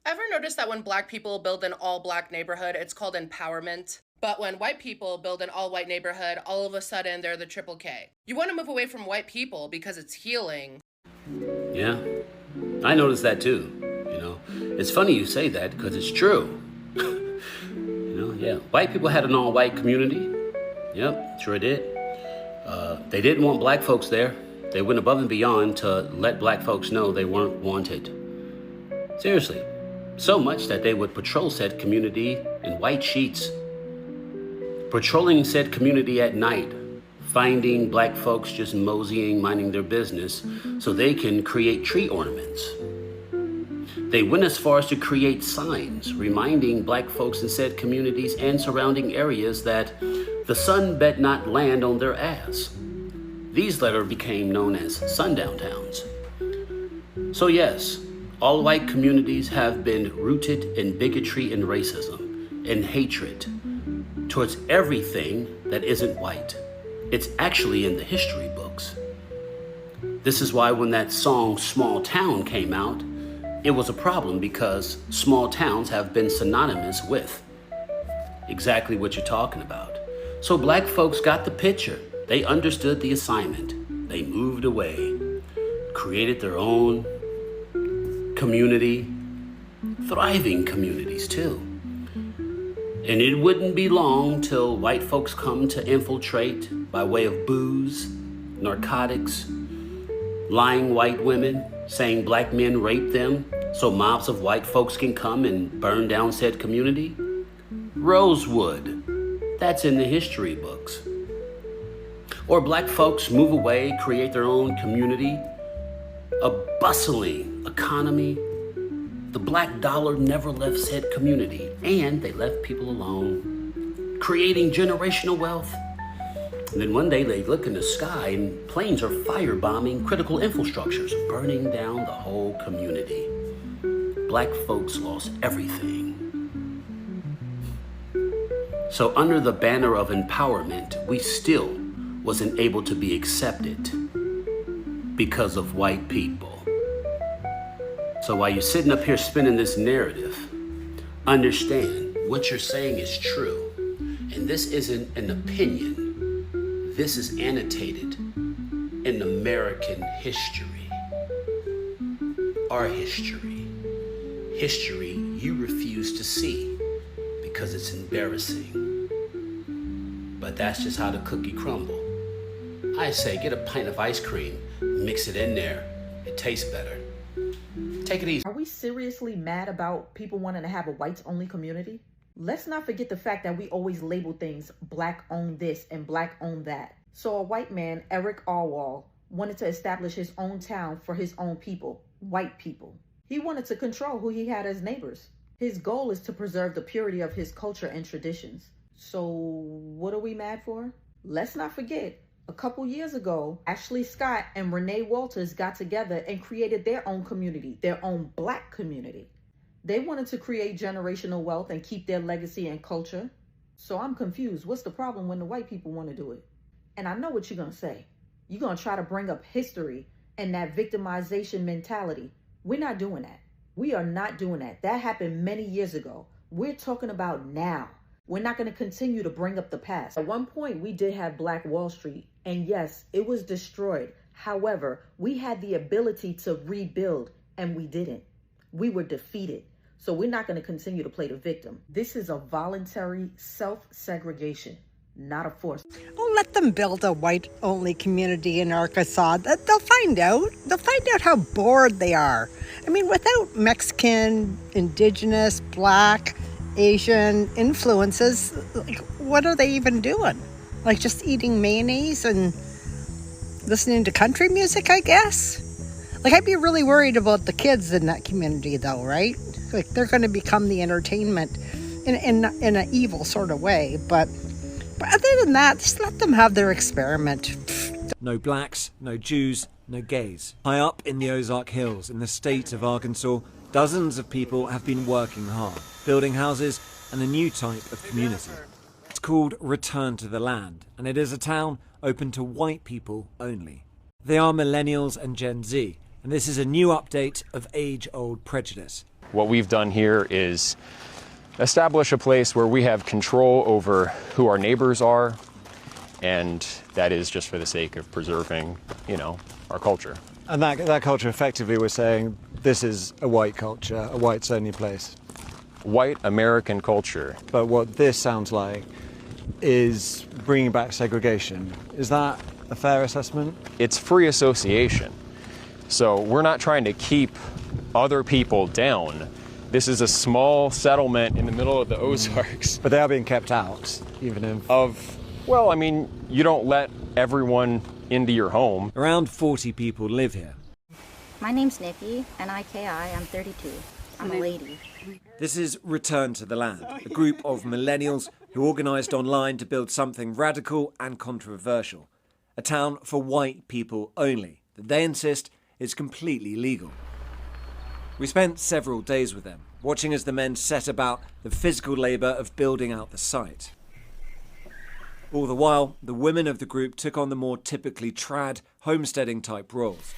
Ever notice that when black people build an all black neighborhood, it's called empowerment? But when white people build an all white neighborhood, all of a sudden they're the triple K. You want to move away from white people because it's healing. Yeah, I noticed that too. It's funny you say that because it's true. Yeah, white people had an all-white community. Yep, sure did. They didn't want black folks there. They went above and beyond to let black folks know they weren't wanted. Seriously, so much that they would patrol said community in white sheets. Patrolling said community at night, finding black folks just moseying, minding their business so they can create tree ornaments. They went as far as to create signs reminding black folks in said communities and surrounding areas that the sun bet not land on their ass. These later became known as sundown towns. So yes, all white communities have been rooted in bigotry and racism and hatred towards everything that isn't white. It's actually in the history books. This is why when that song Small Town came out, it was a problem because small towns have been synonymous with exactly what you're talking about. So black folks got the picture. They understood the assignment. They moved away, created their own community, thriving communities too. And it wouldn't be long till white folks come to infiltrate by way of booze, narcotics, lying white women, saying black men raped them so mobs of white folks can come and burn down said community. Rosewood, that's in the history books. Or black folks move away, create their own community, a bustling economy. The black dollar never left said community, and they left people alone, creating generational wealth. And then one day they look in the sky and planes are firebombing critical infrastructures, burning down the whole community. Black folks lost everything. So under the banner of empowerment, we still wasn't able to be accepted because of white people. So while you're sitting up here spinning this narrative, understand what you're saying is true. And this isn't an opinion. This is annotated in American history. Our history. History you refuse to see because it's embarrassing. But that's just how the cookie crumble. I say get a pint of ice cream, mix it in there. It tastes better. Take it easy. Are we seriously mad about people wanting to have a whites-only community? Let's not forget the fact that we always label things black own this and black own that. So a white man, Eric Orwell, wanted to establish his own town for his own people, white people. He wanted to control who he had as neighbors. His goal is to preserve the purity of his culture and traditions. So what are we mad for? Let's not forget, a couple years ago, Ashley Scott and Renee Walters got together and created their own community, their own black community. They wanted to create generational wealth and keep their legacy and culture. So I'm confused. What's the problem when the white people want to do it? And I know what you're going to say. You're going to try to bring up history and that victimization mentality. We're not doing that. We are not doing that. That happened many years ago. We're talking about now. We're not going to continue to bring up the past. At one point, we did have Black Wall Street. And yes, it was destroyed. However, we had the ability to rebuild and we didn't. We were defeated. So we're not going to continue to play the victim. This is a voluntary self-segregation, not a force. Oh, let them build a white-only community in Arkansas. They'll find out. They'll find out how bored they are. I mean, without Mexican, indigenous, black, Asian influences, like, what are they even doing? Like just eating mayonnaise and listening to country music, I guess? Like, I'd be really worried about the kids in that community, though, right? Like, they're going to become the entertainment in an evil sort of way. But other than that, just let them have their experiment. No blacks, no Jews, no gays. High up in the Ozark Hills, in the state of Arkansas, dozens of people have been working hard, building houses and a new type of community. It's called Return to the Land, and it is a town open to white people only. They are millennials and Gen Z, and this is a new update of age-old prejudice. what we've done here is establish a place where we have control over who our neighbors are, and that is just for the sake of preserving, our culture. And that culture, effectively, we're saying this is a white culture, a whites only place. White American culture. But what this sounds like is bringing back segregation. Is that a fair assessment? It's free association. So we're not trying to keep other people down. This is a small settlement in the middle of the Ozarks. But they are being kept out, even if... you don't let everyone into your home. Around 40 people live here. My name's Nikki, N-I-K-I, I'm 32. I'm a lady. This is Return to the Land, a group of millennials who organised online to build something radical and controversial. A town for white people only, that they insist is completely legal. We spent several days with them, watching as the men set about the physical labour of building out the site. All the while, the women of the group took on the more typically trad, homesteading type roles.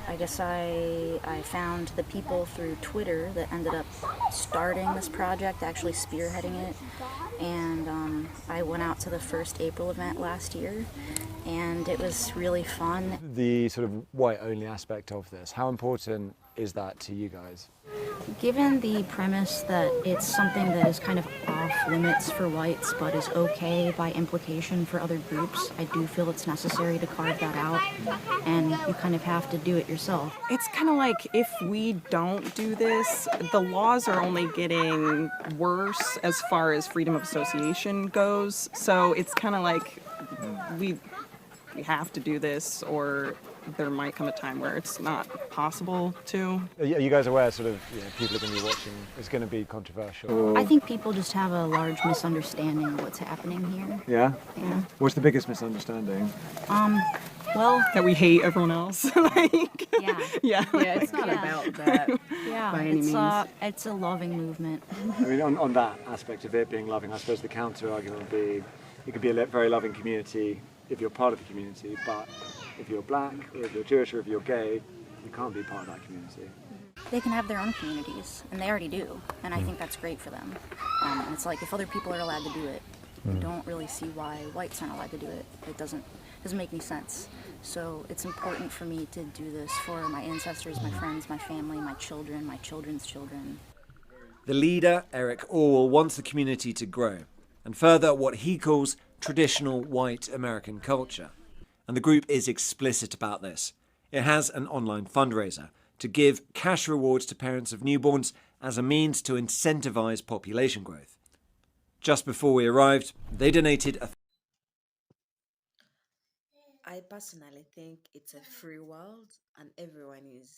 I guess I found the people through Twitter that ended up starting this project, actually spearheading it, and I went out to the first April event last year, and it was really fun. The sort of white-only aspect of this, how important is that to you guys? Given the premise that it's something that is kind of off limits for whites but is okay by implication for other groups, I do feel it's necessary to carve that out, and you kind of have to do it yourself. It's kind of like if we don't do this, the laws are only getting worse as far as freedom of association goes. So it's kind of like we have to do this, or there might come a time where it's not possible to. Are you guys aware people are going to be watching, it's going to be controversial? I think people just have a large misunderstanding of what's happening here. Yeah? Yeah. What's the biggest misunderstanding? Well, that we hate everyone else. yeah. Yeah, it's not about that Yeah, by any means. It's a loving movement. I mean, on that aspect of it being loving, I suppose the counter-argument would be it could be a very loving community if you're part of the community, but if you're black, or if you're Jewish, or if you're gay, you can't be part of that community. They can have their own communities, and they already do, and I think that's great for them. And it's like, if other people are allowed to do it, I don't really see why whites aren't allowed to do it. It doesn't make any sense. So it's important for me to do this for my ancestors, my friends, my family, my children, my children's children. The leader, Eric Orwell, wants the community to grow and further what he calls traditional white American culture. And the group is explicit about this. It has an online fundraiser to give cash rewards to parents of newborns as a means to incentivize population growth. Just before we arrived, they donated I personally think it's a free world and everyone is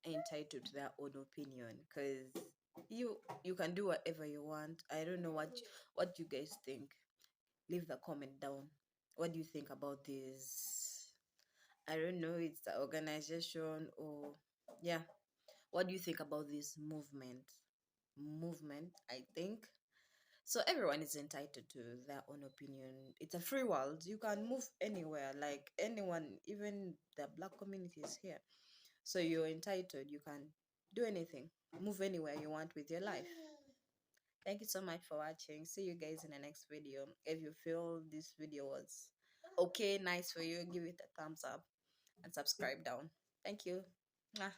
entitled to their own opinion, because you can do whatever you want. I don't know what you guys think. Leave the comment down. What do you think about this? I don't know, it's the organization, or yeah. What do you think about this movement, I think. So everyone is entitled to their own opinion. It's a free world. You can move anywhere, like anyone, even the black community is here. So you're entitled. You can do anything, move anywhere you want with your life. Thank you so much for watching. See you guys in the next video. If you feel this video was okay, nice for you, give it a thumbs up and subscribe down. Thank you. Mwah.